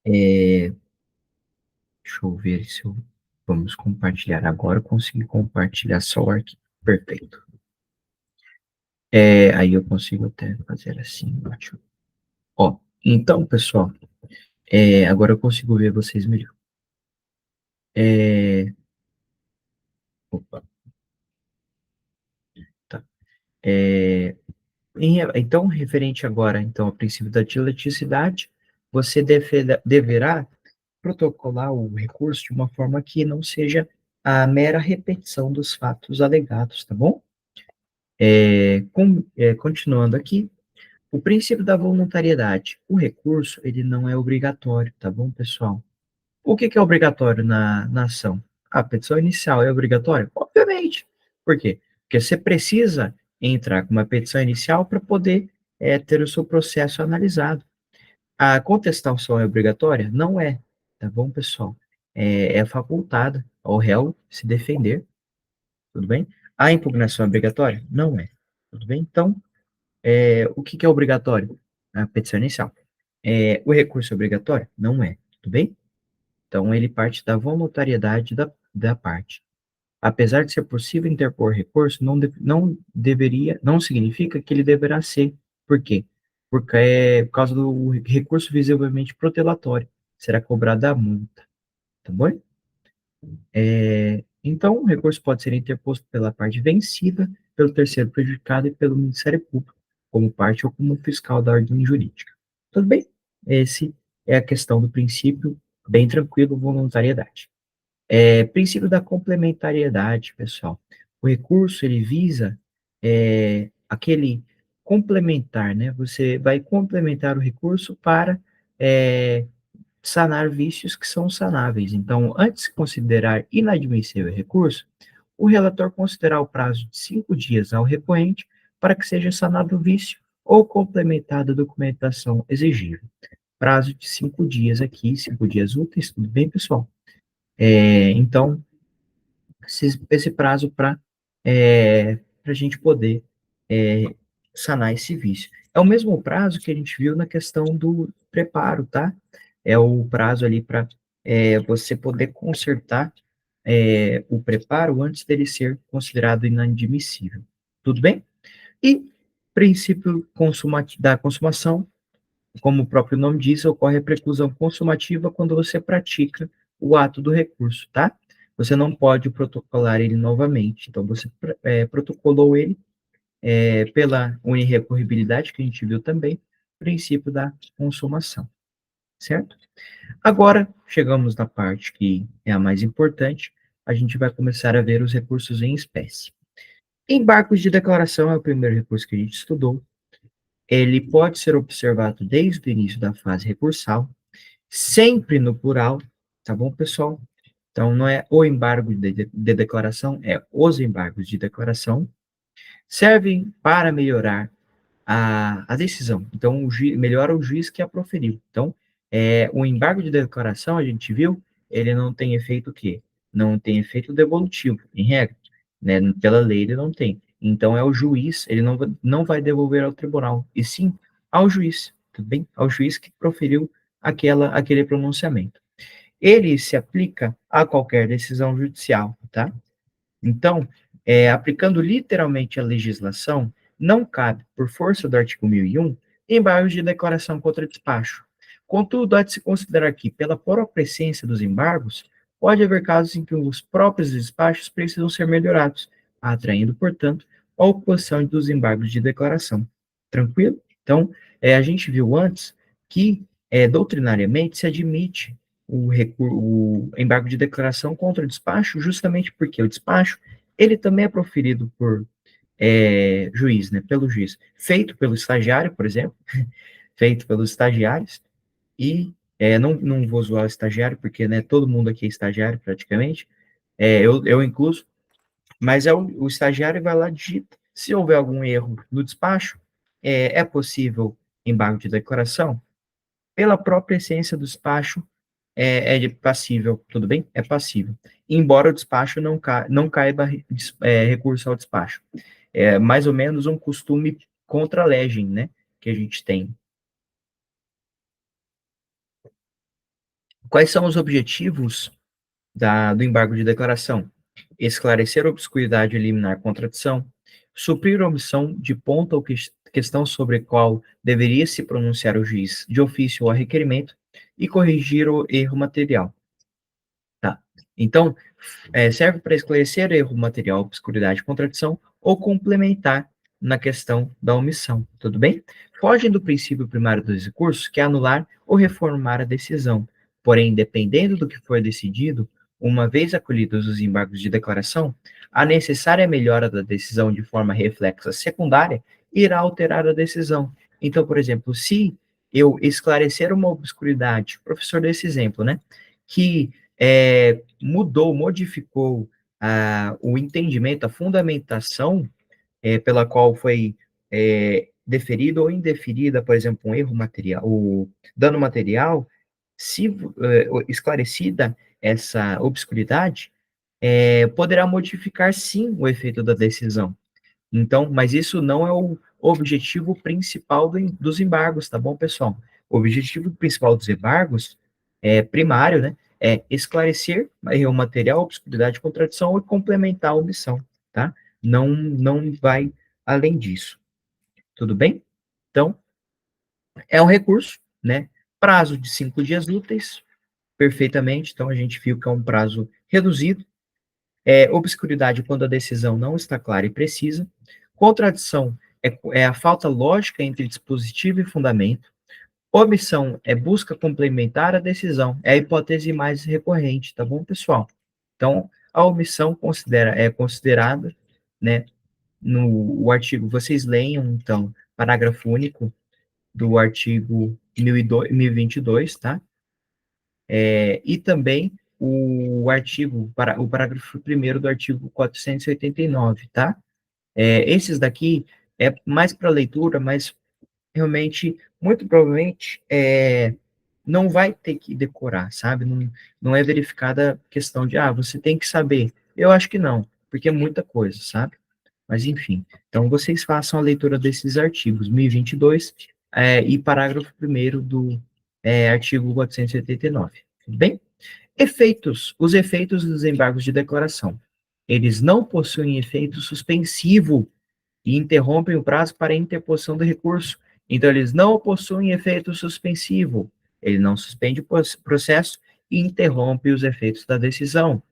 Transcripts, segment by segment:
É, deixa eu ver se eu... Vamos compartilhar agora. Eu consegui compartilhar só o arquivo. Perfeito. Aí eu consigo até fazer assim, ótimo. Ó, então, pessoal, agora eu consigo ver vocês melhor. Opa, tá. É, então, referente agora então, ao princípio da dialeticidade, você deverá protocolar o recurso de uma forma que não seja a mera repetição dos fatos alegados, tá bom? Continuando aqui, o princípio da voluntariedade. O recurso, ele não é obrigatório, tá bom, pessoal? O que que é obrigatório na ação? A petição inicial é obrigatória? Obviamente. Por quê? Porque você precisa entrar com uma petição inicial para poder ter o seu processo analisado. A contestação é obrigatória? Não é, tá bom, pessoal? É facultada ao réu se defender, tudo bem? A impugnação é obrigatória? Não é, tudo bem? Então, o que que é obrigatório? A petição inicial. O recurso é obrigatório? Não é, tudo bem? Então, ele parte da voluntariedade da parte. Apesar de ser possível interpor recurso, não deveria, não significa que ele deverá ser. Por quê? Porque é por causa do recurso visivelmente protelatório. Será cobrada a multa, tá bom? Então, o recurso pode ser interposto pela parte vencida, pelo terceiro prejudicado e pelo Ministério Público, como parte ou como fiscal da ordem jurídica. Tudo bem? Esse é a questão do princípio, bem tranquilo, voluntariedade. Princípio da complementariedade, pessoal. O recurso, ele visa aquele complementar, né? Você vai complementar o recurso para é, sanar vícios que são sanáveis. Então, antes de considerar inadmissível o recurso, o relator considerar o prazo de 5 dias ao repoente para que seja sanado o vício ou complementada a documentação exigível. Prazo de 5 dias aqui, 5 dias úteis, tudo bem, pessoal? Então, esse prazo para a gente poder é, sanar esse vício. É o mesmo prazo que a gente viu na questão do preparo, tá? É o prazo ali para você poder consertar o preparo antes dele ser considerado inadmissível. Tudo bem? E princípio da consumação, como o próprio nome diz, ocorre a preclusão consumativa quando você pratica o ato do recurso, tá? Você não pode protocolar ele novamente. Então, você protocolou ele pela unirrecorribilidade, que a gente viu também, princípio da consumação, certo? Agora, chegamos na parte que é a mais importante, a gente vai começar a ver os recursos em espécie. Embargos de declaração é o primeiro recurso que a gente estudou. Ele pode ser observado desde o início da fase recursal, sempre no plural, tá bom, pessoal? Então, não é o embargo de declaração, é os embargos de declaração. Servem para melhorar a decisão. Então, melhora o juiz que a proferiu. Então, o embargo de declaração, a gente viu, ele não tem efeito o quê? Não tem efeito devolutivo, em regra. Né? Pela lei, ele não tem. Então, é o juiz, ele não vai devolver ao tribunal, e sim ao juiz, tudo bem? Ao juiz que proferiu aquele pronunciamento. Ele se aplica a qualquer decisão judicial, tá? Então, aplicando literalmente a legislação, não cabe, por força do artigo 1001, embargos de declaração contra despacho. Contudo, há de se considerar que, pela própria essência dos embargos, pode haver casos em que os próprios despachos precisam ser melhorados, atraindo, portanto, a oposição dos embargos de declaração. Tranquilo? Então, a gente viu antes que, doutrinariamente, se admite o embargo de declaração contra o despacho, justamente porque o despacho ele também é proferido por juiz, né, pelo juiz, feito pelo estagiário, por exemplo, feito pelos estagiários, e não vou zoar o estagiário, porque né, todo mundo aqui é estagiário praticamente, eu incluso, mas o estagiário vai lá, digita, se houver algum erro no despacho, é possível embargo de declaração? Pela própria essência do despacho, passível, tudo bem? É passível. Embora o despacho não caiba recurso ao despacho. É mais ou menos um costume contra a legem, né? Que a gente tem. Quais são os objetivos do embargo de declaração? Esclarecer a obscuridade e eliminar a contradição, suprir a omissão de ponto ou questão sobre a qual deveria se pronunciar o juiz de ofício ou a requerimento e corrigir o erro material. Tá. Então, serve para esclarecer erro material, obscuridade, contradição ou complementar na questão da omissão, tudo bem? Fogem do princípio primário dos recursos, que é anular ou reformar a decisão. Porém, dependendo do que for decidido, uma vez acolhidos os embargos de declaração, a necessária melhora da decisão de forma reflexa secundária irá alterar a decisão. Então, por exemplo, se eu esclarecer uma obscuridade, professor desse exemplo, né, que modificou o entendimento, a fundamentação pela qual foi deferida ou indeferida, por exemplo, um erro material, o dano material, se esclarecida essa obscuridade, poderá modificar sim o efeito da decisão. Então, mas isso não é o objetivo principal dos embargos, tá bom, pessoal? O objetivo principal dos embargos primário, né, é esclarecer o material, obscuridade, contradição e complementar a omissão, tá? Não vai além disso. Tudo bem? Então, é um recurso, né? Prazo de 5 dias úteis, perfeitamente. Então, a gente viu que é um prazo reduzido. Obscuridade quando a decisão não está clara e precisa. Contradição é a falta lógica entre dispositivo e fundamento. Omissão é busca complementar a decisão, é a hipótese mais recorrente, tá bom, pessoal? Então, a omissão é considerada, né, no o artigo, vocês leiam, então, parágrafo único do artigo 1022, tá? E também o parágrafo primeiro do artigo 489, tá? Esses daqui é mais para leitura, mas realmente, muito provavelmente, não vai ter que decorar, sabe? Não é verificada a questão de, você tem que saber. Eu acho que não, porque é muita coisa, sabe? Mas, enfim. Então, vocês façam a leitura desses artigos, 1022, e parágrafo primeiro do artigo 489. Tudo bem? Os efeitos dos embargos de declaração. Eles não possuem efeito suspensivo e interrompem o prazo para interposição do recurso. Então, eles não possuem efeito suspensivo. Ele não suspende o processo e interrompe os efeitos da decisão.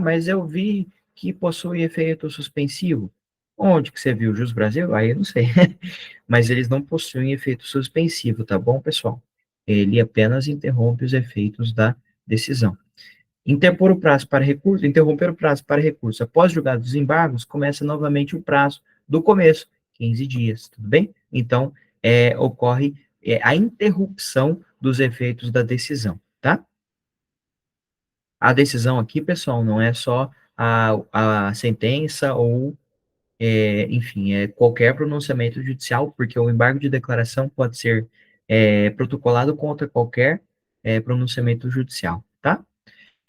Mas eu vi que possui efeito suspensivo. Onde que você viu? Jus Brasil? Aí eu não sei. Mas eles não possuem efeito suspensivo, tá bom, pessoal? Ele apenas interrompe os efeitos da decisão. Interromper o prazo para recurso após julgado dos embargos, começa novamente o prazo do começo, 15 dias, tudo bem? Então, ocorre a interrupção dos efeitos da decisão, tá? A decisão aqui, pessoal, não é só a sentença ou, enfim, qualquer pronunciamento judicial, porque o embargo de declaração pode ser protocolado contra qualquer pronunciamento judicial, tá?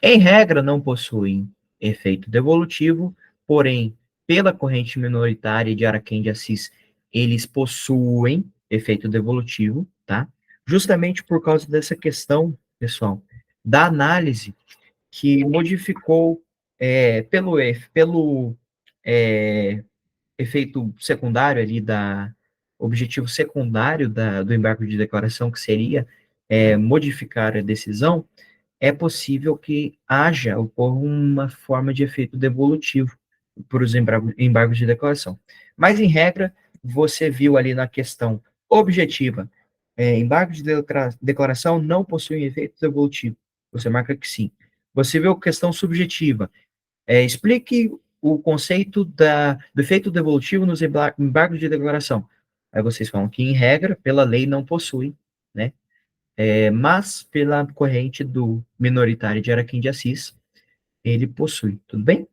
Em regra, não possuem efeito devolutivo, porém, pela corrente minoritária de Araquém de Assis, eles possuem efeito devolutivo, tá? Justamente por causa dessa questão, pessoal, da análise que modificou pelo é, efeito secundário ali objetivo secundário do embargo de declaração, que seria modificar a decisão, é possível que ocorra uma forma de efeito devolutivo por os embargos de declaração. Mas, em regra, você viu ali na questão objetiva, embargo de declaração não possui efeito devolutivo. Você marca que sim. Você viu a questão subjetiva. Explique o conceito do efeito devolutivo nos embargos de declaração. Aí vocês falam que, em regra, pela lei, não possui, né? Mas pela corrente do minoritário de Araquém de Assis, ele possui, tudo bem?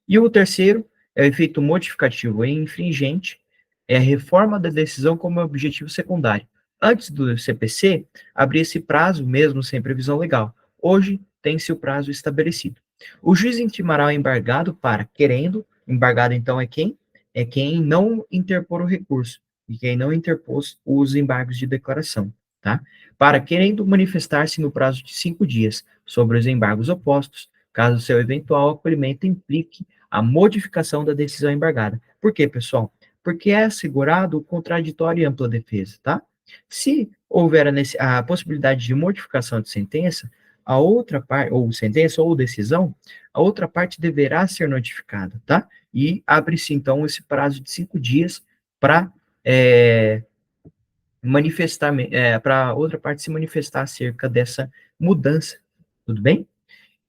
E o terceiro é o efeito modificativo e infringente, é a reforma da decisão como objetivo secundário. Antes do CPC, abria-se prazo mesmo sem previsão legal. Hoje, tem-se o prazo estabelecido. O juiz intimará o embargado para, querendo, embargado então é quem? É quem não interpor o recurso, e quem não interpôs os embargos de declaração, tá? Para querendo manifestar-se no prazo de 5 dias sobre os embargos opostos, caso seu eventual acolhimento implique a modificação da decisão embargada. Por quê, pessoal? Porque é assegurado o contraditório e ampla defesa, tá? Se houver a possibilidade de modificação de sentença, a outra parte, ou sentença ou decisão, a outra parte deverá ser notificada, tá? E abre-se, então, esse prazo de 5 dias para manifestar, para outra parte se manifestar acerca dessa mudança, tudo bem?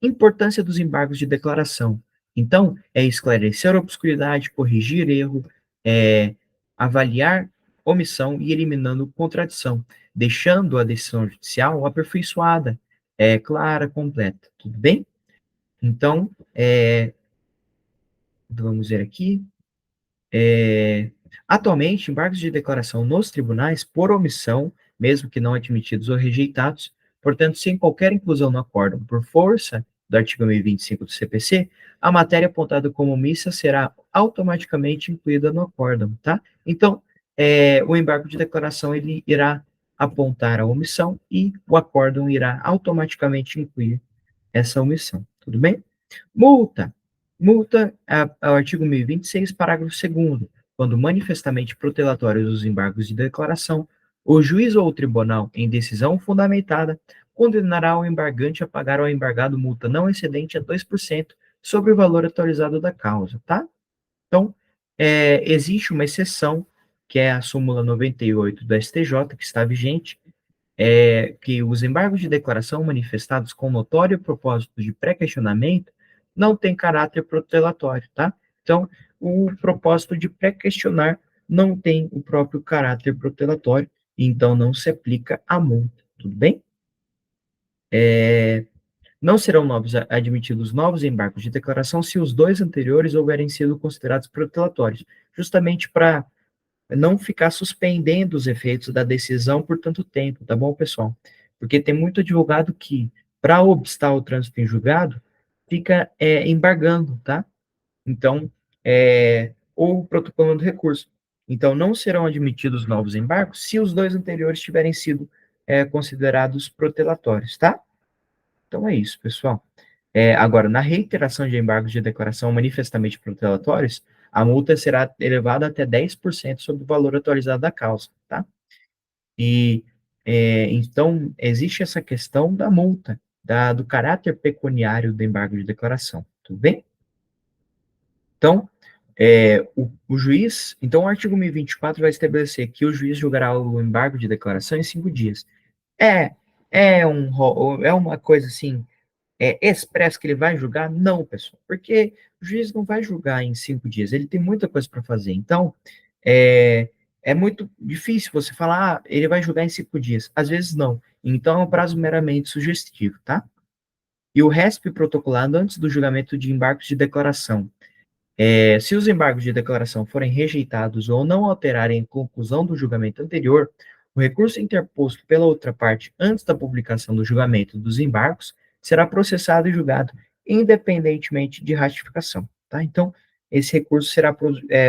Importância dos embargos de declaração. Então, é esclarecer a obscuridade, corrigir erro, é, avaliar omissão e eliminando contradição, deixando a decisão judicial aperfeiçoada, clara, completa, tudo bem? Então, vamos ver aqui, é, atualmente, embargos de declaração nos tribunais, por omissão, mesmo que não admitidos ou rejeitados, portanto, sem qualquer inclusão no acórdão, por força do artigo 1025 do CPC, a matéria apontada como omissa será automaticamente incluída no acórdão, tá? Então, o embargo de declaração, ele irá apontar a omissão e o acórdão irá automaticamente incluir essa omissão, tudo bem? Multa. Multa é o artigo 1026, parágrafo 2º. Quando manifestamente protelatórios os embargos de declaração, o juiz ou o tribunal, em decisão fundamentada, condenará o embargante a pagar ao embargado multa não excedente a 2% sobre o valor atualizado da causa, tá? Então, existe uma exceção, que é a súmula 98 do STJ, que está vigente, que os embargos de declaração manifestados com notório propósito de pré-questionamento não têm caráter protelatório, tá? Então, o propósito de pré-questionar não tem o próprio caráter protelatório, então não se aplica a multa, tudo bem? Não serão admitidos novos embargos de declaração se os dois anteriores houverem sido considerados protelatórios, justamente para não ficar suspendendo os efeitos da decisão por tanto tempo, tá bom, pessoal? Porque tem muito advogado que, para obstar o trânsito em julgado, fica embargando, tá? Então, ou protocolando recurso. Então, não serão admitidos novos embargos se os dois anteriores tiverem sido considerados protelatórios, tá? Então é isso, pessoal. Agora, na reiteração de embargos de declaração manifestamente protelatórios, a multa será elevada até 10% sobre o valor atualizado da causa, tá? E, então, existe essa questão da multa, do caráter pecuniário do embargo de declaração, tudo bem? Então, o juiz, então o artigo 1024 vai estabelecer que o juiz julgará o embargo de declaração em 5 dias. É, é uma coisa assim, expresso que ele vai julgar? Não, pessoal, porque o juiz não vai julgar em 5 dias, ele tem muita coisa para fazer. Então, é muito difícil você falar, ele vai julgar em 5 dias. Às vezes não. Então, é um prazo meramente sugestivo, tá? E o RESP protocolado antes do julgamento de embargos de declaração. Se os embargos de declaração forem rejeitados ou não alterarem a conclusão do julgamento anterior, o recurso interposto pela outra parte antes da publicação do julgamento dos embargos será processado e julgado independentemente de ratificação, tá? Então, esse recurso será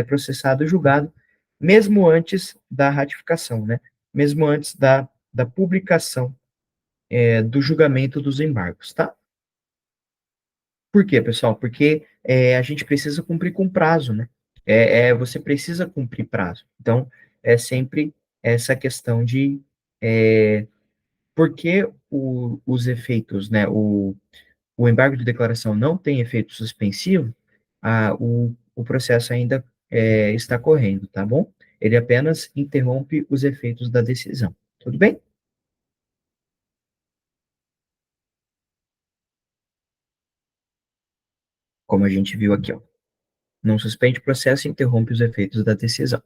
processado e julgado mesmo antes da ratificação, né? Mesmo antes da publicação do julgamento dos embargos, tá? Por quê, pessoal? Porque a gente precisa cumprir com prazo, né? Você precisa cumprir prazo. Então, é sempre essa questão de por que os efeitos, né? O embargo de declaração não tem efeito suspensivo, o processo ainda está correndo, tá bom? Ele apenas interrompe os efeitos da decisão. Tudo bem? Como a gente viu aqui, ó. Não suspende o processo e interrompe os efeitos da decisão.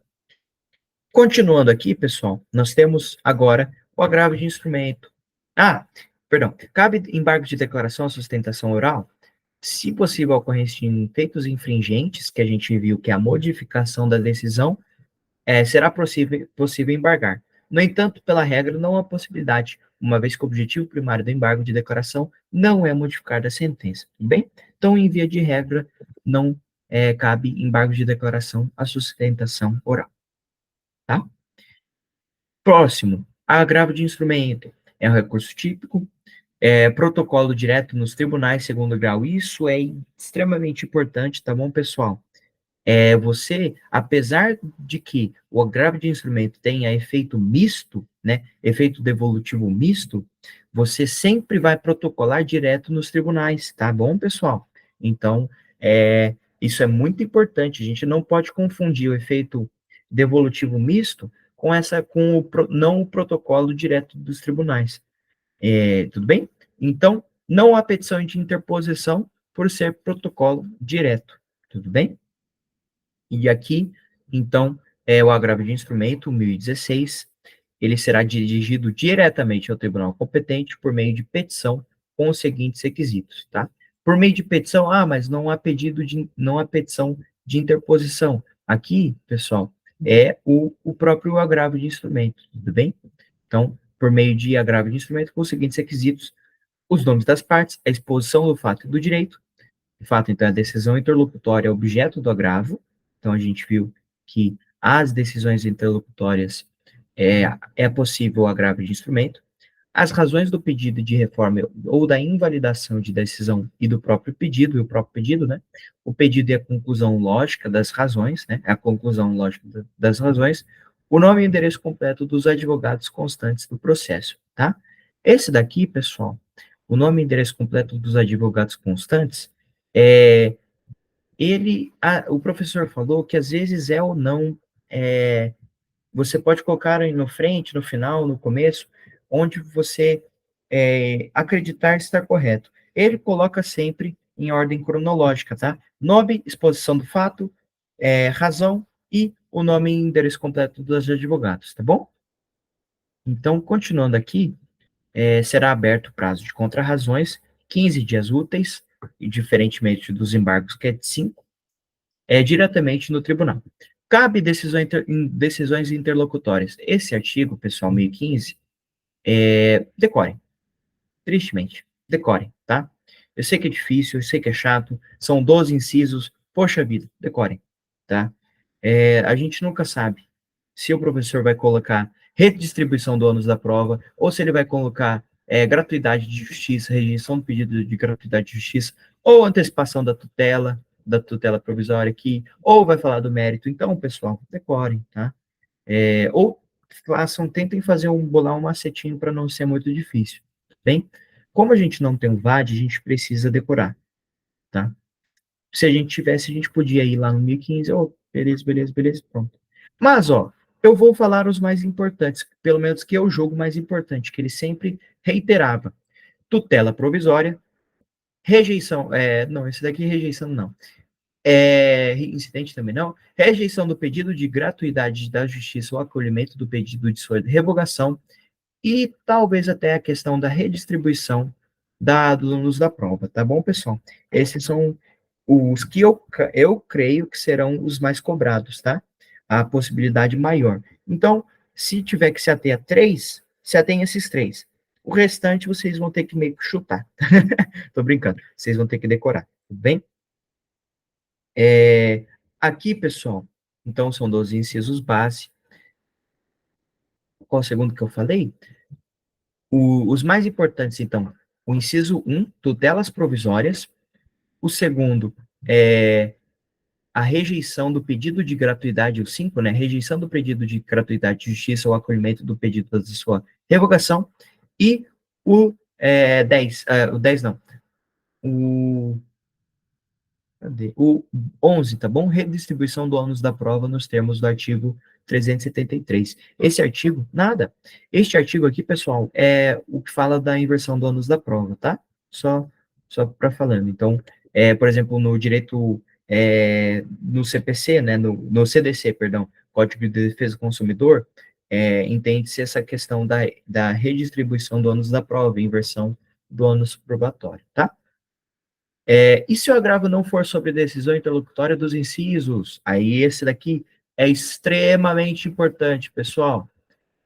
Continuando aqui, pessoal, nós temos agora o agravo de instrumento. Perdão. Cabe embargo de declaração à sustentação oral, se possível, a ocorrência de feitos infringentes, que a gente viu que é a modificação da decisão, será possível embargar. No entanto, pela regra, não há possibilidade, uma vez que o objetivo primário do embargo de declaração não é modificar a sentença, tudo bem? Então, em via de regra, não cabe embargo de declaração à sustentação oral, tá? Próximo, Agravo de instrumento é um recurso típico, protocolo direto nos tribunais segundo grau, isso é extremamente importante, tá bom, pessoal? Você, apesar de que o agravo de instrumento tenha efeito misto, né, efeito devolutivo misto, você sempre vai protocolar direto nos tribunais, tá bom, pessoal? Então, isso é muito importante, a gente não pode confundir o efeito devolutivo misto com não o protocolo direto dos tribunais. Tudo bem? Então, não há petição de interposição por ser protocolo direto, tudo bem? E aqui, então, é o agravo de instrumento 1016, ele será dirigido diretamente ao tribunal competente por meio de petição com os seguintes requisitos, tá? Por meio de petição, mas não há petição de interposição. Aqui, pessoal, é o próprio agravo de instrumento, tudo bem? Então, por meio de agravo de instrumento com os seguintes requisitos: os nomes das partes, a exposição do fato e do direito, de fato, então, a decisão interlocutória é objeto do agravo. Então, a gente viu que as decisões interlocutórias é possível o agravo de instrumento. As razões do pedido de reforma ou da invalidação de decisão e do próprio pedido, e o próprio pedido, né? O pedido é a conclusão lógica das razões, né? É a conclusão lógica das razões. O nome e endereço completo dos advogados constantes do processo, tá? Esse daqui, pessoal, o nome e endereço completo dos advogados constantes, é, o professor falou que às vezes é ou não, é, você pode colocar aí no frente, no final, no começo, onde você acreditar estar correto. Ele coloca sempre em ordem cronológica, tá? Nome, exposição do fato, razão e o nome e endereço completo dos advogados, tá bom? Então, continuando aqui, será aberto o prazo de contrarrazões, 15 dias úteis, e diferentemente dos embargos, que é de 5, diretamente no tribunal. Cabe decisões interlocutórias. Esse artigo, pessoal, 1015, decorem, tristemente, decorem, tá? Eu sei que é difícil, eu sei que é chato, são 12 incisos, poxa vida, decorem, tá? A gente nunca sabe se o professor vai colocar redistribuição do ônus da prova, ou se ele vai colocar gratuidade de justiça, rejeição do pedido de gratuidade de justiça, ou antecipação da tutela provisória aqui, ou vai falar do mérito. Então, pessoal, decorem, tá? Ou tentem bolar um macetinho para não ser muito difícil, bem? Como a gente não tem o VAD, a gente precisa decorar, tá? Se a gente tivesse, a gente podia ir lá no 1015, beleza, beleza, beleza, pronto. Mas, eu vou falar os mais importantes, pelo menos que é o jogo mais importante, que ele sempre reiterava. Tutela provisória, rejeição, não, esse daqui rejeição não. Incidente também não. Rejeição do pedido de gratuidade da justiça ou acolhimento do pedido de sua revogação e talvez até a questão da redistribuição dos alunos da prova, tá bom, pessoal? Esses são os que eu creio que serão os mais cobrados, tá? A possibilidade maior. Então, se tiver que se ater a 3, se atém a esses 3. O restante vocês vão ter que meio que chutar. Tô brincando. Vocês vão ter que decorar, tudo bem? Aqui, pessoal, então são 12 incisos base. Qual o segundo que eu falei? Os mais importantes, então, o inciso 1, tutelas provisórias. O segundo é a rejeição do pedido de gratuidade, o 5, né? Rejeição do pedido de gratuidade de justiça ou acolhimento do pedido de sua revogação. E o 10, o 10 não, o Cadê? O 11, tá bom? Redistribuição do ônus da prova nos termos do artigo 373. Esse artigo, nada. Este artigo aqui, pessoal, é o que fala da inversão do ônus da prova, tá? Só para falando. Então, por exemplo, no direito, no CPC, né, no CDC, perdão, Código de Defesa do Consumidor, entende-se essa questão da redistribuição do ônus da prova, inversão do ônus probatório, tá? E se o agravo não for sobre decisão interlocutória dos incisos? Aí esse daqui é extremamente importante, pessoal.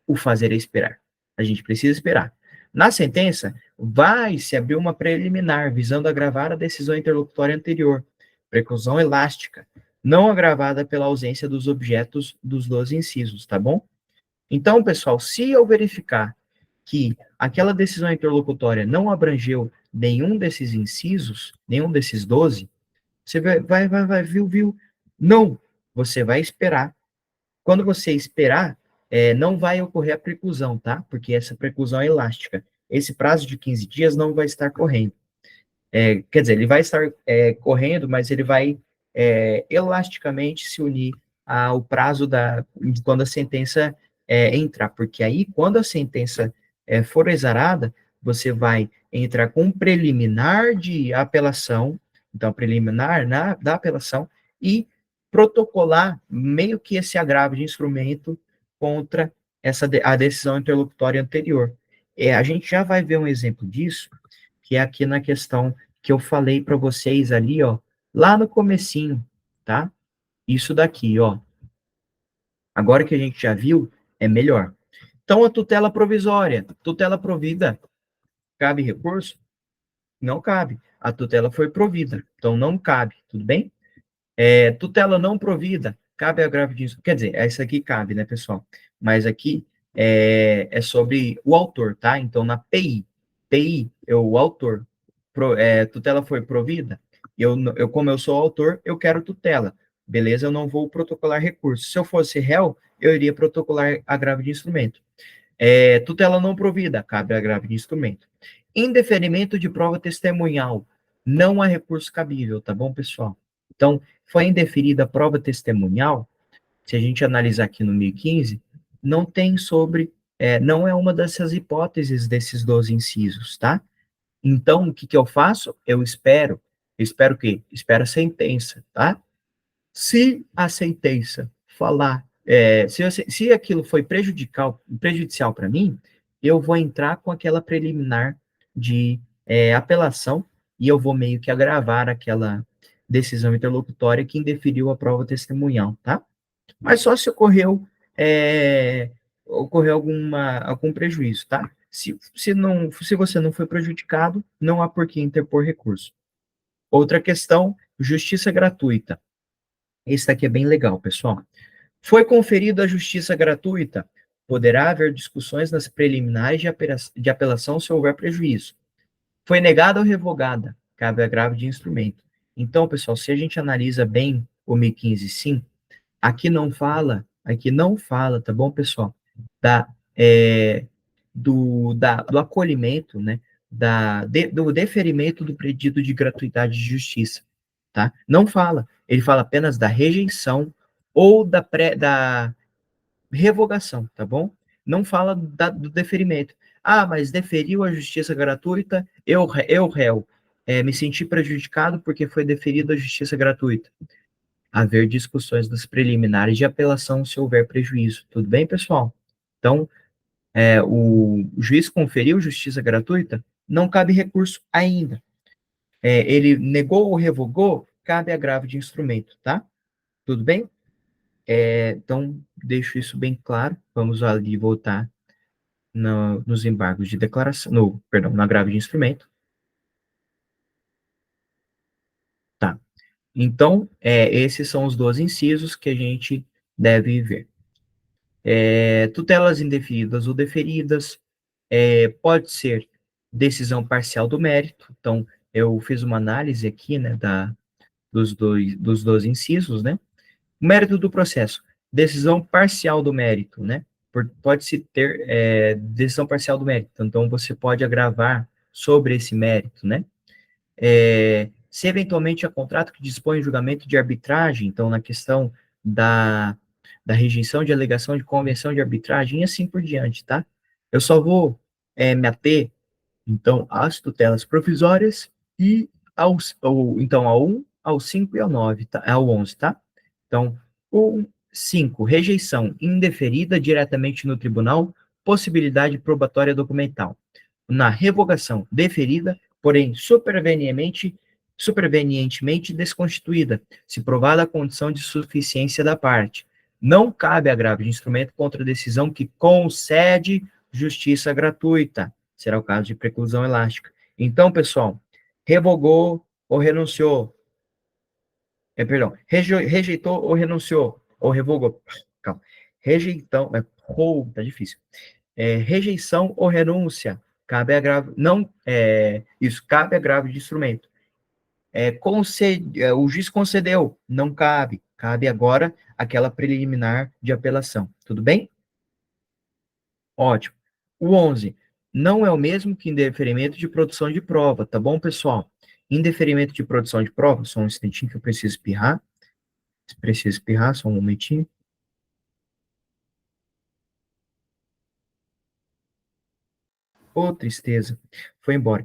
O fazer é esperar. A gente precisa esperar. Na sentença, vai se abrir uma preliminar visando agravar a decisão interlocutória anterior. Preclusão elástica, não agravada pela ausência dos objetos dos 12 incisos, tá bom? Então, pessoal, se eu verificar que aquela decisão interlocutória não abrangeu nenhum desses incisos, nenhum desses 12, você viu, não, você vai esperar. Quando você esperar, não vai ocorrer a preclusão, tá? Porque essa preclusão é elástica. Esse prazo de 15 dias não vai estar correndo. Quer dizer, ele vai estar correndo, mas ele vai elasticamente se unir ao prazo de quando a sentença entrar, porque aí, quando a sentença for exarada, você vai entrar com um preliminar de apelação, então, preliminar da apelação, e protocolar meio que esse agravo de instrumento contra a decisão interlocutória anterior. A gente já vai ver um exemplo disso, que é aqui na questão que eu falei para vocês ali, ó, lá no comecinho, tá? Isso daqui, ó. Agora que a gente já viu, é melhor. Então, a tutela provisória, tutela provida, cabe recurso? Não cabe. A tutela foi provida, então não cabe, tudo bem? Tutela não provida, cabe agravo de... Quer dizer, essa aqui cabe, né, pessoal? Mas aqui é sobre o autor, tá? Então, na PI, o autor, tutela foi provida, como eu sou autor, eu quero tutela. Beleza, eu não vou protocolar recurso. Se eu fosse réu, eu iria protocolar agravo de instrumento. Tutela não provida, cabe agravo de instrumento. Indeferimento de prova testemunhal, não há recurso cabível, tá bom, pessoal? Então, foi indeferida a prova testemunhal, se a gente analisar aqui no 1015, não tem não é uma dessas hipóteses desses 12 incisos, tá? Então, o que que eu faço? Eu espero o quê? Espero a sentença, tá? Se a sentença falar, se aquilo foi prejudicial para mim, eu vou entrar com aquela preliminar de apelação e eu vou meio que agravar aquela decisão interlocutória que indeferiu a prova testemunhal, tá? Mas só se ocorreu algum prejuízo, tá? Se você não foi prejudicado, não há por que interpor recurso. Outra questão, justiça gratuita. Esse daqui é bem legal, pessoal. Foi conferida a justiça gratuita. Poderá haver discussões nas preliminares de apelação se houver prejuízo. Foi negada ou revogada? Cabe agravo de instrumento. Então, pessoal, se a gente analisa bem o 1015, sim, aqui não fala, tá bom, pessoal? Da, é, do acolhimento, né? Do deferimento do pedido de gratuidade de justiça, tá? Não fala. Ele fala apenas da rejeição ou da revogação, tá bom? Não fala do deferimento. Ah, mas deferiu a justiça gratuita, eu réu, me senti prejudicado porque foi deferida a justiça gratuita. Haver discussões das preliminares de apelação se houver prejuízo. Tudo bem, pessoal? Então, o juiz conferiu justiça gratuita, não cabe recurso ainda. Ele negou ou revogou, cabe agravo de instrumento, tá? Tudo bem? Então, deixo isso bem claro. Vamos ali voltar nos embargos de declaração, no agravo de instrumento. Tá. Então, esses são os 12 incisos que a gente deve ver. Tutelas indeferidas ou deferidas, pode ser decisão parcial do mérito. Então, eu fiz uma análise aqui, né, dos 12 incisos, né? Mérito do processo, decisão parcial do mérito, né? Pode-se ter decisão parcial do mérito, então você pode agravar sobre esse mérito, né? Se eventualmente há contrato que dispõe de julgamento de arbitragem, então na questão da rejeição de alegação de convenção de arbitragem e assim por diante, tá? Eu só vou me ater, então, às tutelas provisórias e então, ao 1, ao 5 e ao 9, tá? Ao 11, tá? Então, 5, rejeição indeferida diretamente no tribunal, possibilidade probatória documental. Na revogação deferida, porém supervenientemente desconstituída, se provada a condição de suficiência da parte. Não cabe agravo de instrumento contra a decisão que concede justiça gratuita. Será o caso de preclusão elástica. Então, pessoal, revogou ou renunciou, rejeitou ou renunciou, ou revogou, calma, Ou, tá difícil. Rejeição ou renúncia, cabe agravo, não, isso, cabe agravo de instrumento. O juiz concedeu, não cabe, cabe agora aquela preliminar de apelação, tudo bem? Ótimo. O 11, não é o mesmo que indeferimento de produção de prova, tá bom, pessoal? Indeferimento de produção de prova, só um instantinho que eu preciso espirrar, só um momentinho. Ô, tristeza, foi embora.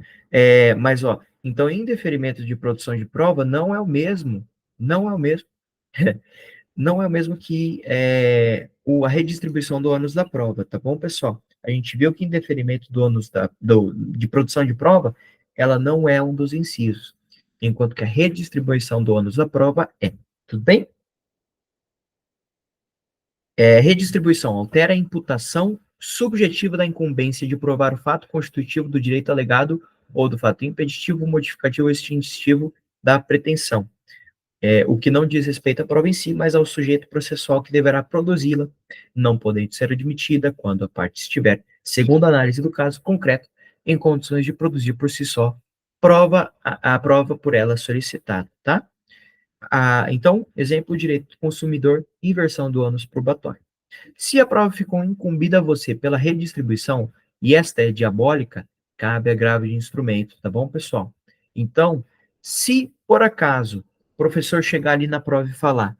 Mas, ó, então, indeferimento de produção de prova não é o mesmo, não é o mesmo, não é o mesmo que a redistribuição do ônus da prova, tá bom, pessoal? A gente viu que indeferimento do ônus de produção de prova, ela não é um dos incisos, enquanto que a redistribuição do ônus da prova é. Tudo bem? Redistribuição altera a imputação subjetiva da incumbência de provar o fato constitutivo do direito alegado ou do fato impeditivo, modificativo ou extintivo da pretensão. O que não diz respeito à prova em si, mas ao sujeito processual que deverá produzi-la, não podendo ser admitida quando a parte estiver, segundo a análise do caso concreto, em condições de produzir por si só a prova por ela solicitada, tá? Então, exemplo, direito do consumidor, inversão do ônus probatório. Se a prova ficou incumbida a você pela redistribuição, e esta é diabólica, cabe agravo de instrumento, tá bom, pessoal? Então, se por acaso o professor chegar ali na prova e falar,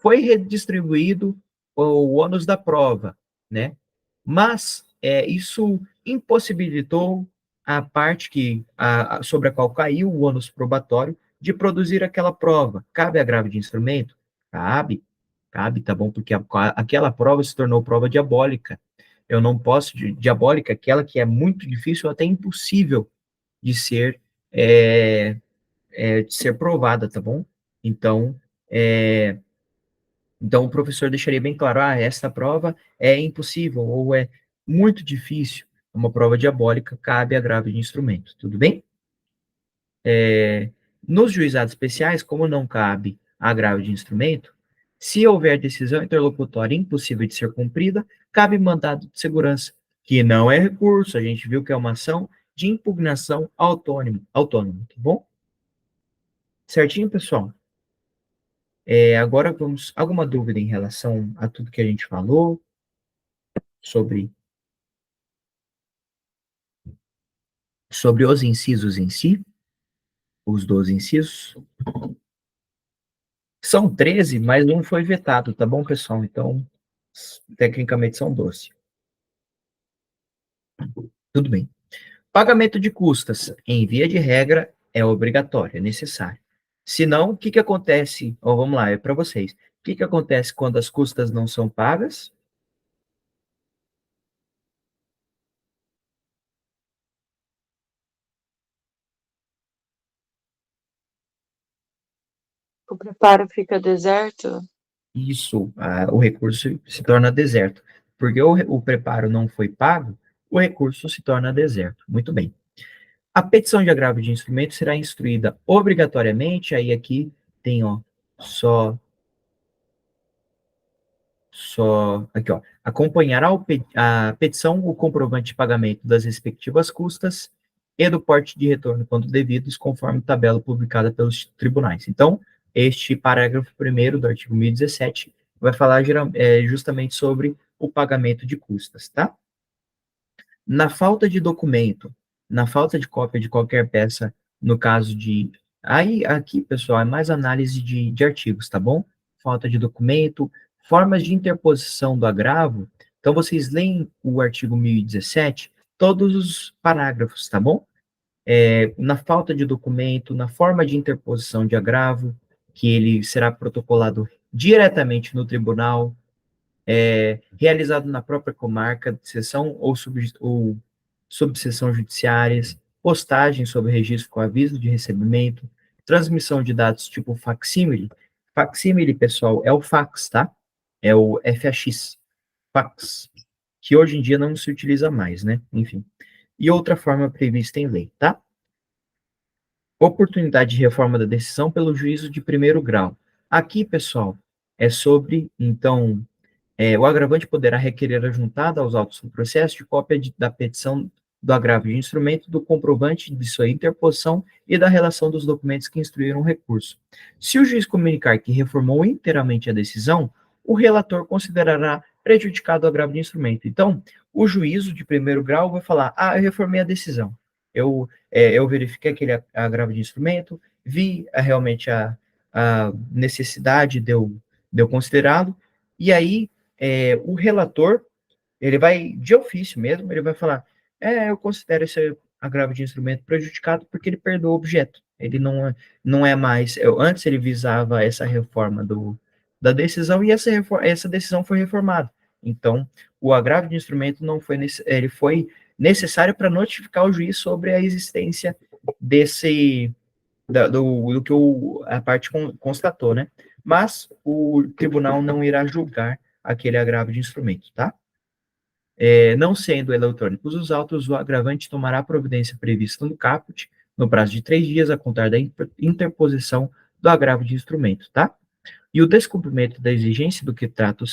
foi redistribuído o ônus da prova, né? Mas isso impossibilitou a parte sobre a qual caiu o ônus probatório de produzir aquela prova. Cabe agravo de instrumento? Cabe. Cabe, tá bom? Porque aquela prova se tornou prova diabólica. Eu não posso, diabólica, aquela que é muito difícil, até impossível de ser, é, de ser provada, tá bom? Então, é, então o professor deixaria bem claro, essa prova é impossível, ou é muito difícil, é uma prova diabólica, cabe agravo de instrumento, tudo bem? Nos juizados especiais, como não cabe agravo de instrumento, se houver decisão interlocutória impossível de ser cumprida, cabe mandado de segurança, que não é recurso, a gente viu que é uma ação de impugnação autônoma, tá bom? Certinho, pessoal? Agora vamos, alguma dúvida em relação a tudo que a gente falou sobre, sobre os incisos em si, os 12 incisos? São 13, mas um foi vetado, tá bom, pessoal? Então, tecnicamente são 12. Tudo bem. Pagamento de custas, em via de regra, é obrigatório, é necessário. Se não, o que que acontece? Vamos lá, é para vocês. O que que acontece quando as custas não são pagas? O preparo fica deserto? Isso, o recurso se torna deserto. Porque o preparo não foi pago, o recurso se torna deserto. Muito bem. A petição de agravo de instrumento será instruída obrigatoriamente, aí aqui tem, ó, só aqui, ó, acompanhará a petição o comprovante de pagamento das respectivas custas e do porte de retorno quando devidos, conforme tabela publicada pelos tribunais. Então, este parágrafo primeiro do artigo 1017 vai falar justamente sobre o pagamento de custas, tá? Na falta de documento, na falta de cópia de qualquer peça, no caso de. Aí, aqui, pessoal, é mais análise de artigos, tá bom? Falta de documento, formas de interposição do agravo. Então, vocês leem o artigo 1017, todos os parágrafos, tá bom? Na falta de documento, na forma de interposição de agravo, que ele será protocolado diretamente no tribunal, realizado na própria comarca, seção ou subseção judiciárias, postagem sobre registro com aviso de recebimento, transmissão de dados tipo facsímile. Facsímile, pessoal, é o fax, tá? É o FAX, fax, que hoje em dia não se utiliza mais, né? Enfim. E outra forma prevista em lei, tá? Oportunidade de reforma da decisão pelo juízo de primeiro grau. Aqui, pessoal, é sobre, então, O agravante poderá requerer a juntada aos autos do processo de cópia da petição do agravo de instrumento, do comprovante de sua interposição e da relação dos documentos que instruíram o recurso. Se o juiz comunicar que reformou inteiramente a decisão, o relator considerará prejudicado o agravo de instrumento. Então, o juízo de primeiro grau vai falar: eu reformei a decisão. Eu verifiquei aquele agravo de instrumento, vi realmente a necessidade de eu considerá-lo, e aí o relator, ele vai, de ofício mesmo, ele vai falar: eu considero esse agravo de instrumento prejudicado porque ele perdeu o objeto. Ele não é mais. Antes ele visava essa reforma da decisão e essa decisão foi reformada. Então, o agravo de instrumento não foi, ele foi necessário para notificar o juiz sobre a existência do que a parte constatou, né? Mas o tribunal não irá julgar aquele agravo de instrumento, tá? Não sendo eletrônicos os autos, o agravante tomará a providência prevista no caput, no prazo de 3 dias, a contar da interposição do agravo de instrumento, tá? E o descumprimento da exigência do que trata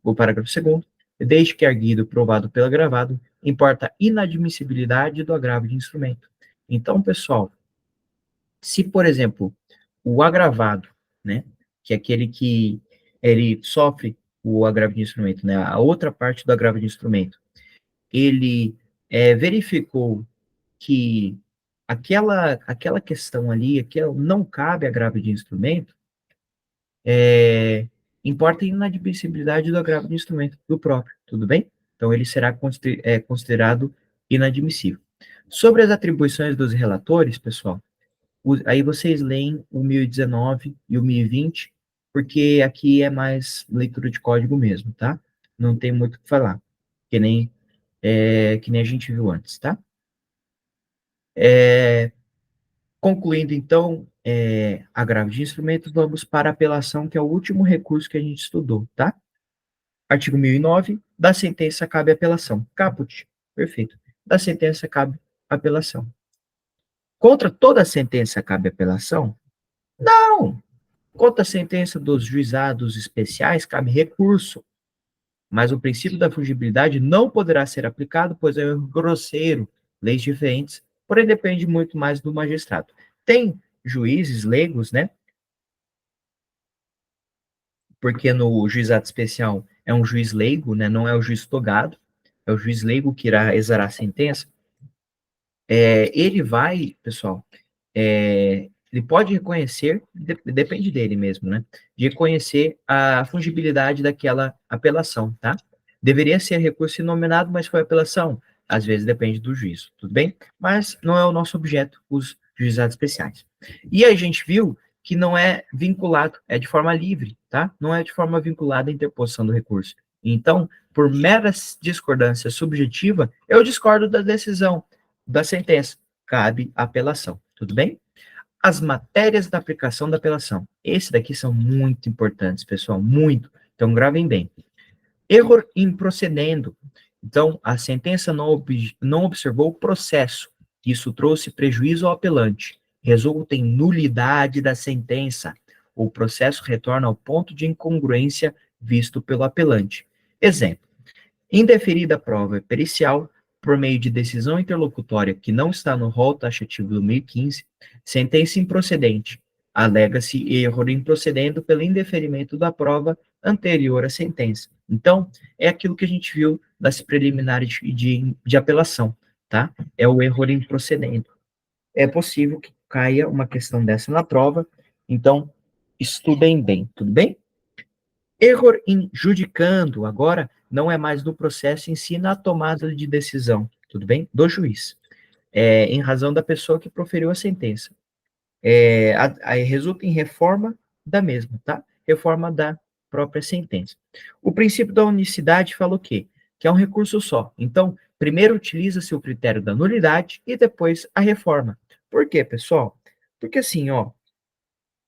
o parágrafo segundo, desde que arguido e provado pelo agravado, importa a inadmissibilidade do agravo de instrumento. Então, pessoal, se, por exemplo, o agravado, né, que é aquele que ele sofre o agravo de instrumento, né, a outra parte do agravo de instrumento, ele verificou que aquela questão ali, aquela não cabe agravo de instrumento, importa a inadmissibilidade do agravo de instrumento do próprio, tudo bem? Então, ele será considerado inadmissível. Sobre as atribuições dos relatores, pessoal, aí vocês leem o 1019 e o 1020, porque aqui é mais leitura de código mesmo, tá? Não tem muito o que falar, que nem, que nem a gente viu antes, tá? Concluindo, então, agravo de instrumento, vamos para a apelação, que é o último recurso que a gente estudou, tá? Artigo 1009, da sentença cabe apelação. Caput, perfeito. Da sentença cabe apelação. Contra toda a sentença cabe apelação? Não! Contra a sentença dos juizados especiais, cabe recurso, mas o princípio da fungibilidade não poderá ser aplicado, pois é um erro grosseiro, leis diferentes, porém depende muito mais do magistrado. Tem juízes leigos, né? Porque no juizado especial é um juiz leigo, né? Não é o juiz togado, é o juiz leigo que irá exarar a sentença. Ele vai, pessoal, ele pode reconhecer, depende dele mesmo, né? De reconhecer a fungibilidade daquela apelação, tá? Deveria ser recurso inominado, mas foi apelação. Às vezes depende do juízo, tudo bem? Mas não é o nosso objeto, os juizados especiais. E a gente viu que não é vinculado, é de forma livre, tá? Não é de forma vinculada a interposição do recurso. Então, por mera discordância subjetiva, eu discordo da decisão, da sentença. Cabe apelação, tudo bem? As matérias da aplicação da apelação. Esses daqui são muito importantes, pessoal, muito. Então, gravem bem. Erro improcedendo. Então, a sentença não observou o processo. Isso trouxe prejuízo ao apelante. Resulta em nulidade da sentença. O processo retorna ao ponto de incongruência visto pelo apelante. Exemplo: indeferida prova pericial, por meio de decisão interlocutória que não está no rol taxativo do 1015, sentença improcedente. Alega-se erro improcedendo pelo indeferimento da prova anterior à sentença. Então, é aquilo que a gente viu das preliminares de apelação, tá? É o erro improcedendo. É possível que caia uma questão dessa na prova, então, estudem bem, tudo bem? Erro injudicando, agora, não é mais no processo em si, na tomada de decisão, tudo bem? Do juiz, em razão da pessoa que proferiu a sentença. Resulta em reforma da mesma, tá? Reforma da própria sentença. O princípio da unicidade fala o quê? Que é um recurso só. Então, primeiro utiliza-se o critério da nulidade e depois a reforma. Por quê, pessoal? Porque assim, ó,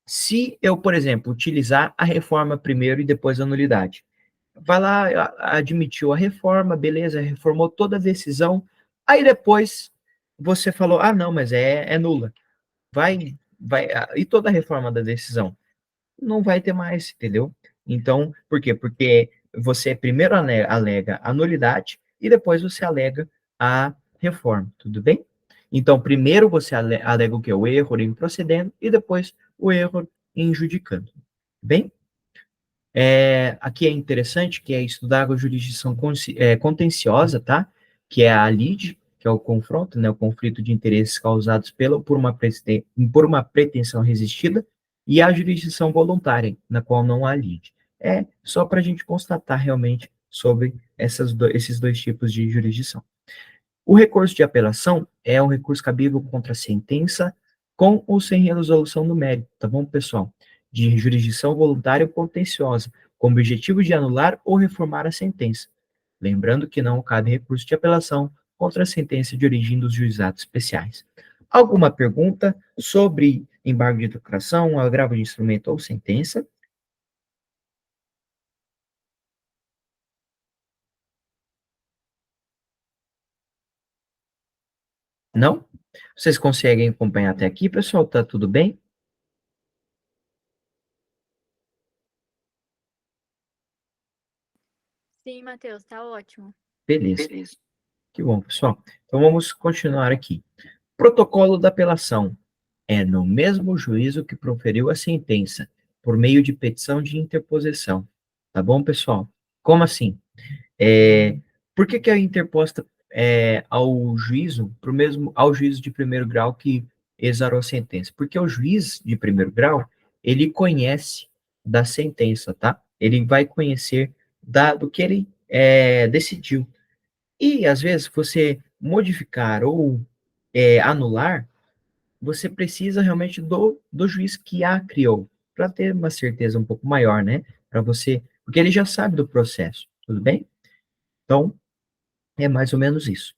se eu, por exemplo, utilizar a reforma primeiro e depois a nulidade, vai lá, admitiu a reforma, beleza, reformou toda a decisão, aí depois você falou, não, mas é nula. E toda a reforma da decisão? Não vai ter mais, entendeu? Então, por quê? Porque você primeiro alega a nulidade e depois você alega a reforma, tudo bem? Então, primeiro você alega o que? O erro em procedendo e depois o erro em judicando, bem? Aqui é interessante que é estudar a jurisdição contenciosa, tá? Que é a lide, que é o confronto, né? O conflito de interesses causados por uma pretensão resistida, e a jurisdição voluntária, na qual não há lide. É só para a gente constatar realmente sobre esses dois tipos de jurisdição. O recurso de apelação é um recurso cabível contra a sentença com ou sem resolução do mérito, tá bom, pessoal? De jurisdição voluntária ou contenciosa, com o objetivo de anular ou reformar a sentença. Lembrando que não cabe recurso de apelação contra a sentença de origem dos juizados especiais. Alguma pergunta sobre embargo de declaração, agravo de instrumento ou sentença? Não? Vocês conseguem acompanhar até aqui, pessoal? Tá tudo bem? Sim, Matheus, tá ótimo. Beleza. Que bom, pessoal. Então vamos continuar aqui. Protocolo da apelação é no mesmo juízo que proferiu a sentença, por meio de petição de interposição. Tá bom, pessoal? Como assim? Por que é interposta ao juízo, ao juízo de primeiro grau que exarou a sentença? Porque o juiz de primeiro grau, ele conhece da sentença, tá? Ele vai conhecer do que ele decidiu. E, às vezes, você modificar ou anular, você precisa realmente do juiz que a criou, para ter uma certeza um pouco maior, né? Para você, porque ele já sabe do processo, tudo bem? Então, é mais ou menos isso.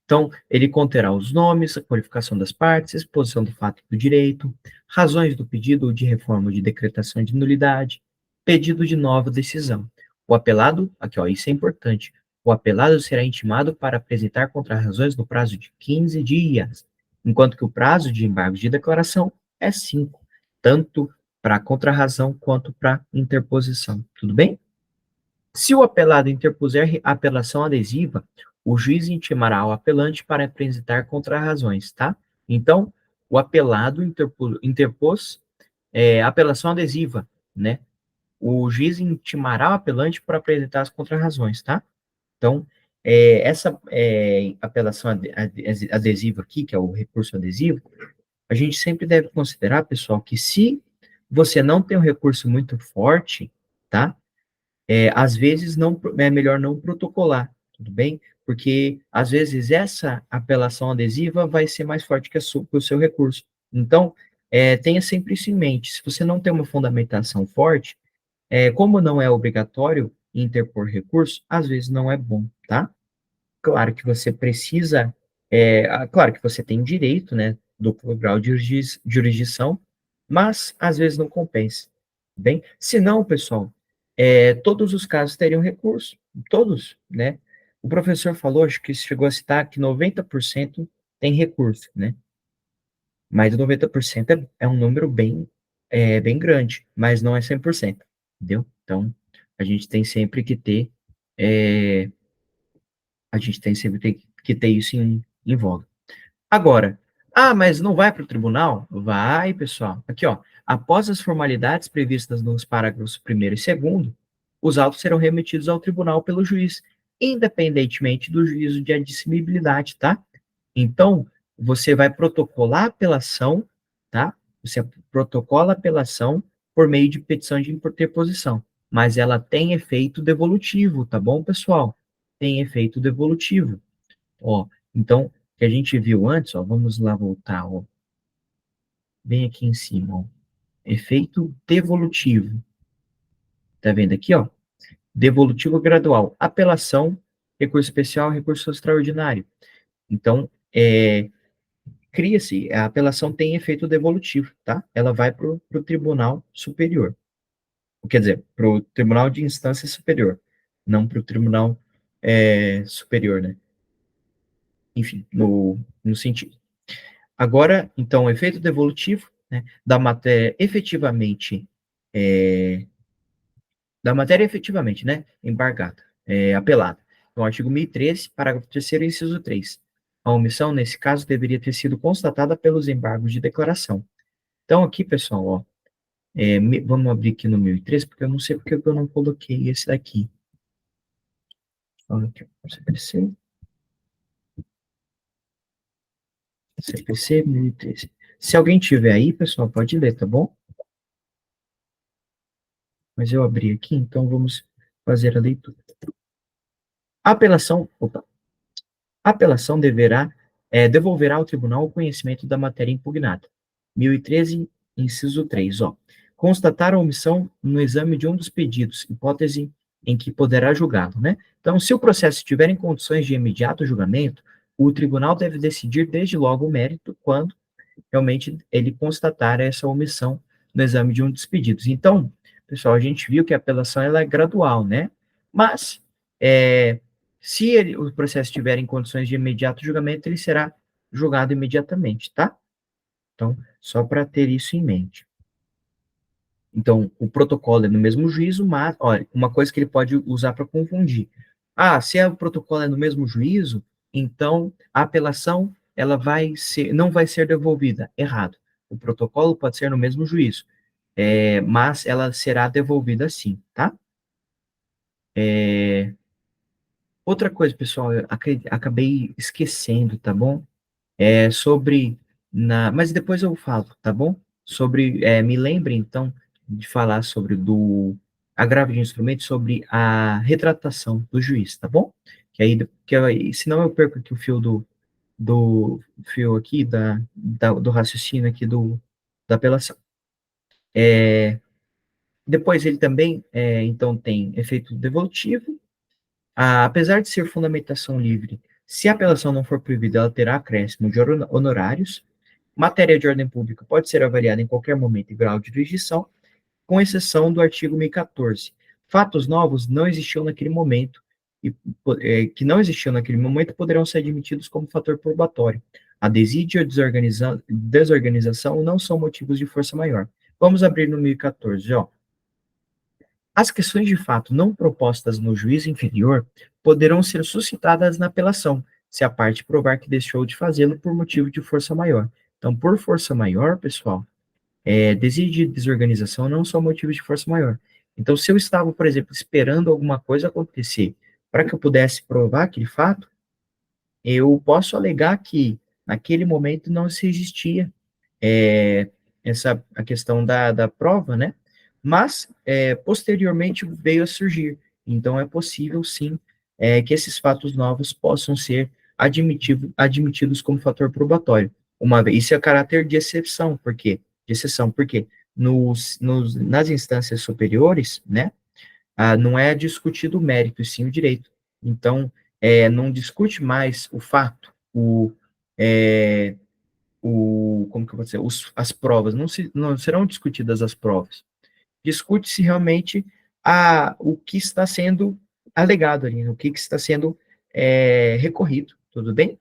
Então, ele conterá os nomes, a qualificação das partes, exposição do fato do direito, razões do pedido de reforma ou de decretação de nulidade, pedido de nova decisão. O apelado, aqui ó, isso é importante, o apelado será intimado para apresentar contrarrazões no prazo de 15 dias, enquanto que o prazo de embargo de declaração é 5, tanto para contrarrazão quanto para interposição. Tudo bem? Se o apelado interpuser apelação adesiva, o juiz intimará o apelante para apresentar contrarrazões, tá? Então, o apelado interpôs apelação adesiva, né? O juiz intimará o apelante para apresentar as contrarrazões, tá? Então, essa apelação adesiva aqui, que é o recurso adesivo, a gente sempre deve considerar, pessoal, que se você não tem um recurso muito forte, tá? Às vezes não é melhor não protocolar, tudo bem? Porque às vezes essa apelação adesiva vai ser mais forte que o seu recurso. Então, tenha sempre isso em mente. Se você não tem uma fundamentação forte, como não é obrigatório interpor recurso, às vezes não é bom, tá? Claro que você precisa, claro que você tem direito, né, duplo grau de jurisdição, mas às vezes não compensa, bem? Se não, pessoal, todos os casos teriam recurso, todos, né? O professor falou, acho que chegou a citar que 90% tem recurso, né? Mas 90% é um número bem grande, mas não é 100%, entendeu? Então, a gente tem sempre que ter é, a gente tem sempre que ter isso em voga. Agora, mas não vai para o tribunal? Vai, pessoal. Aqui, ó. Após as formalidades previstas nos parágrafos 1º e 2º, os autos serão remetidos ao tribunal pelo juiz, independentemente do juízo de admissibilidade, tá? Então, você vai protocolar a apelação, tá? Você protocola a apelação por meio de petição de interposição, mas ela tem efeito devolutivo, tá bom, pessoal? Tem efeito devolutivo. Ó, então, que a gente viu antes, ó, vamos lá voltar, ó, bem aqui em cima, ó, efeito devolutivo. Tá vendo aqui, ó? Devolutivo gradual, apelação, recurso especial, recurso extraordinário. Então, cria-se, a apelação tem efeito devolutivo, tá? Ela vai para o Tribunal Superior. Quer dizer, para o Tribunal de Instância Superior, não para o Tribunal Superior, né? Enfim, no sentido. Agora, então, o efeito devolutivo, né, da matéria efetivamente da matéria efetivamente, né, embargada, apelada. Então, artigo 1013, parágrafo 3º, inciso 3. A omissão, nesse caso, deveria ter sido constatada pelos embargos de declaração. Então, aqui, pessoal, ó, vamos abrir aqui no 1013, porque eu não sei porque eu não coloquei esse daqui. Olha aqui, CPC. CPC 1013. Se alguém tiver aí, pessoal, pode ler, tá bom? Mas eu abri aqui, então vamos fazer a leitura. A apelação, a apelação devolverá ao tribunal o conhecimento da matéria impugnada. 1013, inciso 3, ó. Constatar a omissão no exame de um dos pedidos, hipótese em que poderá julgá-lo, né? Então, se o processo estiver em condições de imediato julgamento, o tribunal deve decidir desde logo o mérito quando realmente ele constatar essa omissão no exame de um dos pedidos. Então, pessoal, a gente viu que a apelação ela é gradual, né? Mas, se o processo estiver em condições de imediato julgamento, ele será julgado imediatamente, tá? Então, só para ter isso em mente. Então, o protocolo é no mesmo juízo, mas, olha, uma coisa que ele pode usar para confundir. Ah, se o protocolo é no mesmo juízo, então a apelação ela não vai ser devolvida. Errado. O protocolo pode ser no mesmo juízo, mas ela será devolvida sim, tá? Outra coisa, pessoal, eu acabei esquecendo, tá bom? Mas depois eu falo, tá bom? Me lembre, então, de falar sobre agravo de instrumento, sobre a retratação do juiz, tá bom? Senão eu perco aqui o fio do fio aqui, do raciocínio aqui da apelação. Depois ele também, então, tem efeito devolutivo. Apesar de ser fundamentação livre, se a apelação não for proibida, ela terá acréscimo de honorários. Matéria de ordem pública pode ser avaliada em qualquer momento e grau de jurisdição, com exceção do artigo 1014. Fatos novos não existiam naquele momento, que não existiam naquele momento poderão ser admitidos como fator probatório. A desídia ou desorganização não são motivos de força maior. Vamos abrir no 1014, ó. As questões de fato não propostas no juízo inferior poderão ser suscitadas na apelação, se a parte provar que deixou de fazê-lo por motivo de força maior. Então, por força maior, pessoal, desídia e desorganização não são motivos de força maior. Então, se eu estava, por exemplo, esperando alguma coisa acontecer para que eu pudesse provar aquele fato, eu posso alegar que naquele momento não se existia é, a questão da prova, né? Mas, posteriormente, veio a surgir. Então, é possível, sim, que esses fatos novos possam ser admitidos como fator probatório. Isso é caráter de exceção, por quê? De exceção, porque nas instâncias superiores, né, não é discutido o mérito, e sim o direito. Então, não discute mais o fato, como que eu vou dizer, as provas, não serão discutidas as provas. Discute-se realmente o que está sendo alegado ali, o que está sendo recorrido, tudo bem?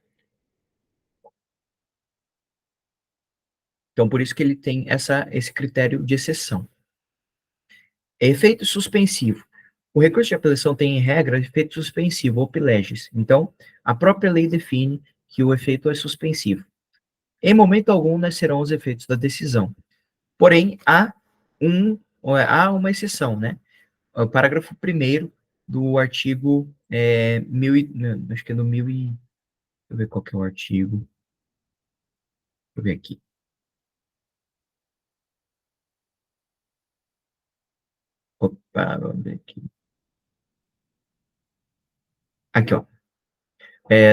Então, por isso que ele tem esse critério de exceção. Efeito suspensivo. O recurso de apelação tem, em regra, efeito suspensivo, ou legis. Então, a própria lei define que o efeito é suspensivo. Em momento algum, nascerão os efeitos da decisão. Porém, há uma exceção, né? O parágrafo 1º do artigo acho que é do deixa eu ver qual que é o artigo. Deixa eu ver aqui. Opa, vamos ver aqui. Aqui, ó.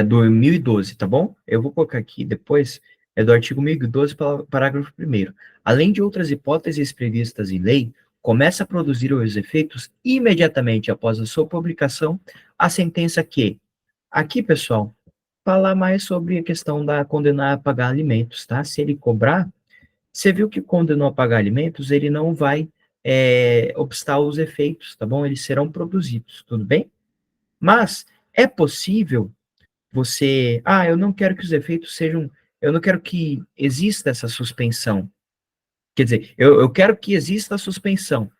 Do 1012, tá bom? Eu vou colocar aqui depois, do artigo 1012, parágrafo 1º. Além de outras hipóteses previstas em lei, começa a produzir os efeitos imediatamente após a sua publicação a sentença que, aqui, pessoal, fala mais sobre a questão da condenar a pagar alimentos, tá? Se ele cobrar, você viu que condenou a pagar alimentos, ele não vai obstar os efeitos, tá bom? Eles serão produzidos, tudo bem? Mas é possível eu não quero que os efeitos sejam, eu não quero que exista essa suspensão. Quer dizer, eu quero que exista a suspensão,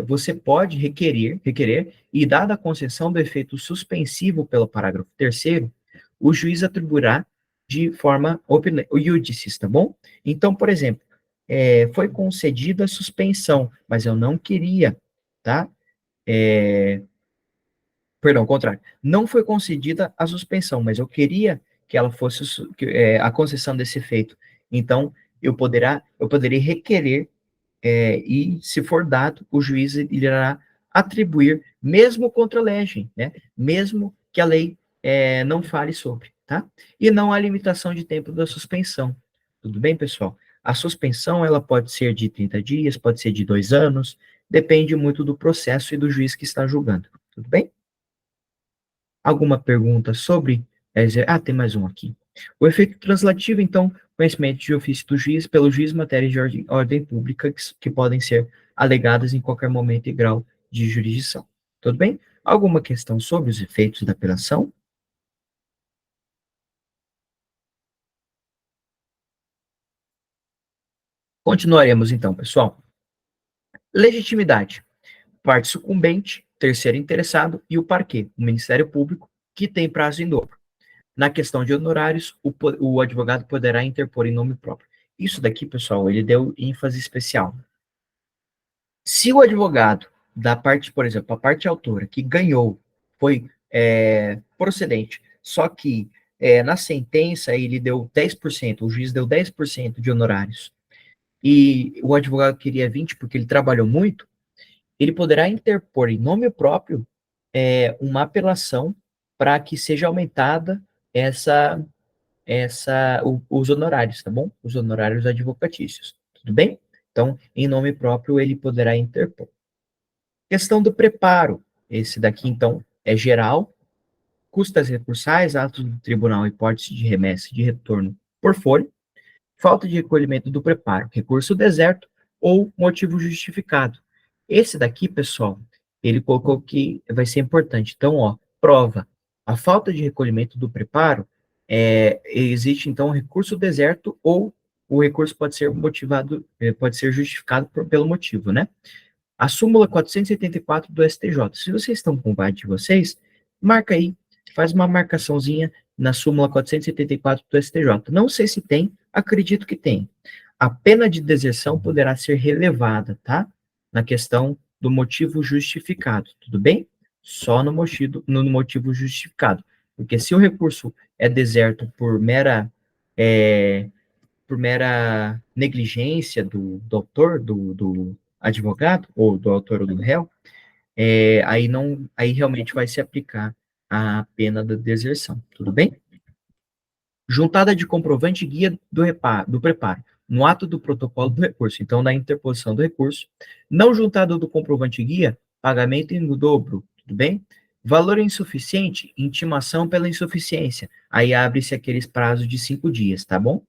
você pode requerer, e dada a concessão do efeito suspensivo pelo parágrafo 3º, o juiz atribuirá de forma iudicis, tá bom? Então, por exemplo, foi concedida a suspensão, mas eu não queria, tá? Perdão, ao contrário. Não foi concedida a suspensão, mas eu queria que ela fosse a concessão desse efeito. Então, eu poderia requerer e, se for dado, o juiz irá atribuir, mesmo contra a lei, né? Mesmo que a lei não fale sobre, tá? E não há limitação de tempo da suspensão. Tudo bem, pessoal? A suspensão, ela pode ser de 30 dias, pode ser de 2 anos, depende muito do processo e do juiz que está julgando. Tudo bem? Alguma pergunta sobre... tem mais um aqui. O efeito translativo, então, conhecimento de ofício do juiz pelo juiz matérias de ordem pública que podem ser alegadas em qualquer momento e grau de jurisdição. Tudo bem? Alguma questão sobre os efeitos da apelação? Continuaremos então, pessoal. Legitimidade. Parte sucumbente, terceiro interessado e o parquê, o Ministério Público, que tem prazo em dobro. Na questão de honorários, o advogado poderá interpor em nome próprio. Isso daqui, pessoal, ele deu ênfase especial. Se o advogado da parte, por exemplo, a parte autora que ganhou foi procedente, só que na sentença ele deu 10%, o juiz deu 10% de honorários, e o advogado queria 20% porque ele trabalhou muito, ele poderá interpor em nome próprio uma apelação para que seja aumentada os honorários, tá bom? Os honorários advocatícios, tudo bem? Então, em nome próprio, ele poderá interpor. Questão do preparo. Esse daqui, então, é geral. Custas recursais, atos do tribunal, hipótese de remessa e de retorno por folha. Falta de recolhimento do preparo, recurso deserto ou motivo justificado. Esse daqui, pessoal, ele colocou que vai ser importante. Então, prova. A falta de recolhimento do preparo, existe, então, recurso deserto ou o recurso pode ser motivado, pode ser justificado pelo motivo, né? A súmula 474 do STJ. Se vocês estão com o VAD de vocês, marca aí, faz uma marcaçãozinha na súmula 474 do STJ. Não sei se tem, acredito que tem. A pena de deserção poderá ser relevada, tá? Na questão do motivo justificado, tudo bem? Só no motivo justificado. Porque se o recurso é deserto por mera negligência do autor, do advogado, ou do autor ou do réu, aí realmente vai se aplicar a pena da deserção, tudo bem? Juntada de comprovante e guia do preparo, no ato do protocolo do recurso, então na interposição do recurso, não juntado do comprovante e guia, pagamento em dobro, tudo bem? Valor insuficiente, intimação pela insuficiência, aí abre-se aqueles prazos de 5 dias, tá bom?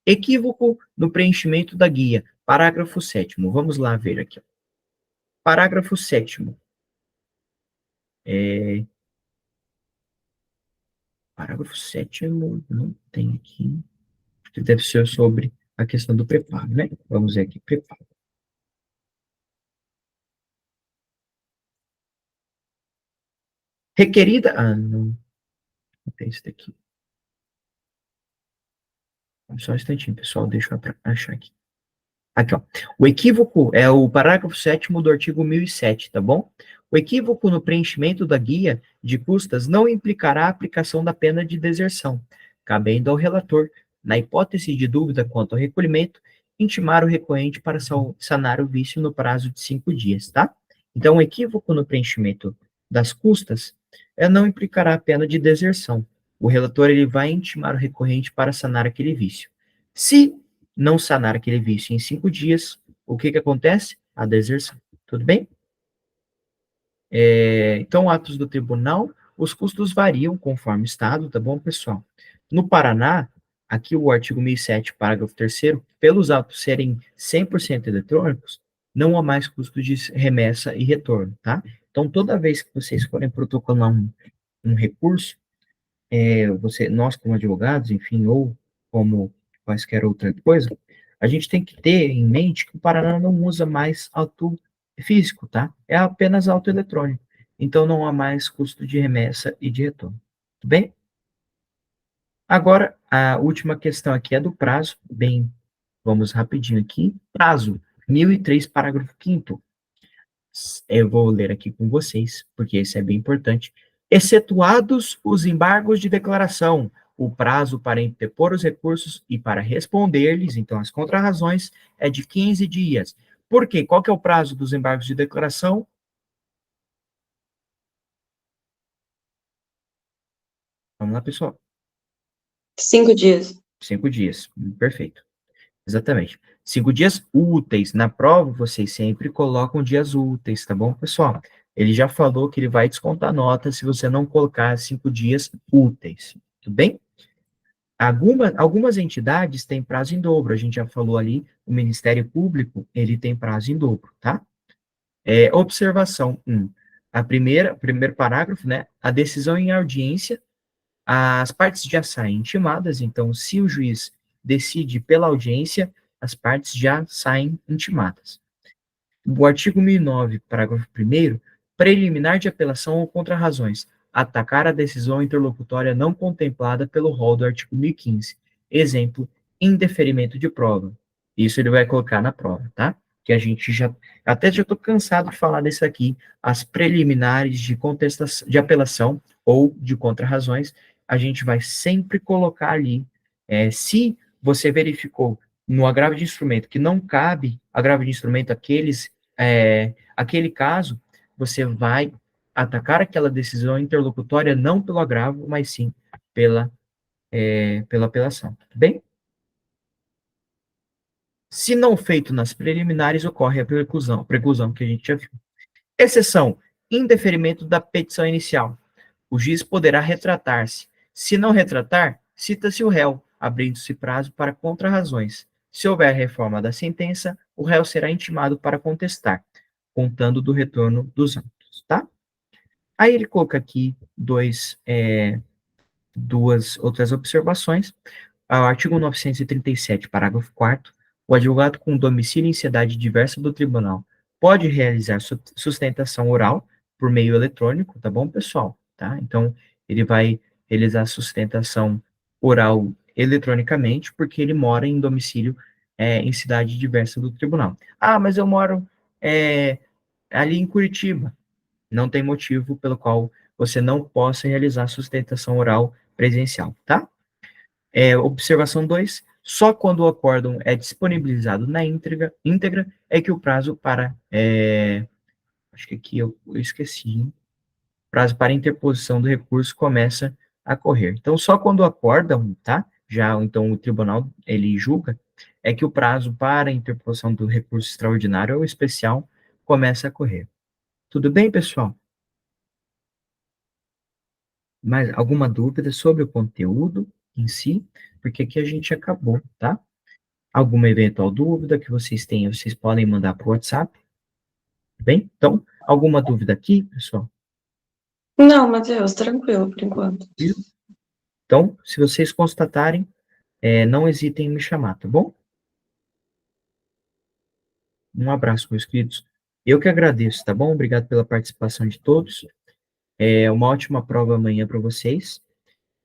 Equívoco no preenchimento da guia. Parágrafo 7º. Vamos lá ver aqui. Parágrafo 7º. Parágrafo 7º, não tem aqui. Acho que deve ser sobre a questão do preparo, né? Vamos ver aqui, preparo. Requerida... não tem isso daqui. Só um instantinho, pessoal, deixa eu achar aqui. Aqui, ó. O equívoco é o parágrafo 7º do artigo 1007, tá bom? O equívoco no preenchimento da guia de custas não implicará a aplicação da pena de deserção, cabendo ao relator, na hipótese de dúvida quanto ao recolhimento, intimar o recorrente para sanar o vício no prazo de 5 dias, tá? Então, o equívoco no preenchimento das custas não implicará a pena de deserção. O relator ele vai intimar o recorrente para sanar aquele vício. Se não sanar aquele vício em 5 dias, o que acontece? A deserção. Tudo bem? Então, atos do tribunal, os custos variam conforme o estado, tá bom, pessoal? No Paraná, aqui o artigo 1007, parágrafo 3º, pelos autos serem 100% eletrônicos, não há mais custo de remessa e retorno, tá? Então, toda vez que vocês forem protocolar um recurso, nós como advogados, enfim, ou como quaisquer outra coisa, a gente tem que ter em mente que o Paraná não usa mais auto físico, tá? É apenas autoeletrônico. Então, não há mais custo de remessa e de retorno. Tudo bem? Agora, a última questão aqui é do prazo. Bem, vamos rapidinho aqui. Prazo, 1003, parágrafo 5º. Eu vou ler aqui com vocês, porque esse é bem importante. Excetuados os embargos de declaração, o prazo para interpor os recursos e para responder-lhes, então, as contrarrazões, é de 15 dias. Por quê? Qual que é o prazo dos embargos de declaração? Vamos lá, pessoal. 5 dias. 5 dias. Perfeito. Exatamente. 5 dias úteis. Na prova, vocês sempre colocam dias úteis, tá bom, pessoal? Ele já falou que ele vai descontar nota se você não colocar 5 dias úteis. Tudo bem? Algumas entidades têm prazo em dobro. A gente já falou ali, o Ministério Público, ele tem prazo em dobro, tá? Observação 1. Primeiro parágrafo, né? A decisão em audiência, as partes já saem intimadas, então, se o juiz decide pela audiência, as partes já saem intimadas. O artigo 1009, parágrafo 1º, preliminar de apelação ou contrarrazões, atacar a decisão interlocutória não contemplada pelo rol do artigo 1015. Exemplo, indeferimento de prova. Isso ele vai colocar na prova, tá? Que a gente até já estou cansado de falar desse aqui, as preliminares de contestação, de apelação ou de contrarrazões, a gente vai sempre colocar ali, se você verificou no agravo de instrumento que não cabe agravo de instrumento aquele caso, você vai atacar aquela decisão interlocutória não pelo agravo, mas sim pela apelação. Tudo bem? Se não feito nas preliminares, ocorre a preclusão que a gente já viu. Exceção, indeferimento da petição inicial. O juiz poderá retratar-se. Se não retratar, cita-se o réu, abrindo-se prazo para contrarrazões. Se houver reforma da sentença, o réu será intimado para contestar, contando do retorno dos autos, tá? Aí ele coloca aqui duas outras observações. Ao artigo 937, parágrafo 4º, o advogado com domicílio em cidade diversa do tribunal pode realizar sustentação oral por meio eletrônico, tá bom, pessoal? Tá? Então, ele vai realizar sustentação oral eletronicamente porque ele mora em domicílio em cidade diversa do tribunal. Ah, mas eu moro ali em Curitiba. Não tem motivo pelo qual você não possa realizar sustentação oral presencial, tá? Observação 2. Só quando o acórdão é disponibilizado na íntegra é que o prazo para. Acho que aqui eu esqueci. Hein? Prazo para interposição do recurso começa a correr. Então, só quando o acórdão, tá? Já, então, o tribunal, ele julga, é que o prazo para interposição do recurso extraordinário ou especial começa a correr. Tudo bem, pessoal? Mais alguma dúvida sobre o conteúdo em si? Porque aqui a gente acabou, tá? Alguma eventual dúvida que vocês tenham, vocês podem mandar para o WhatsApp, tá bem? Então, alguma dúvida aqui, pessoal? Não, Matheus, tranquilo por enquanto. Então, se vocês constatarem, não hesitem em me chamar, tá bom? Um abraço, meus queridos. Eu que agradeço, tá bom? Obrigado pela participação de todos. Uma ótima prova amanhã para vocês.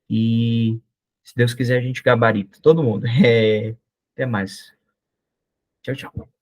E, se Deus quiser, a gente gabarita todo mundo. Até mais. Tchau, tchau.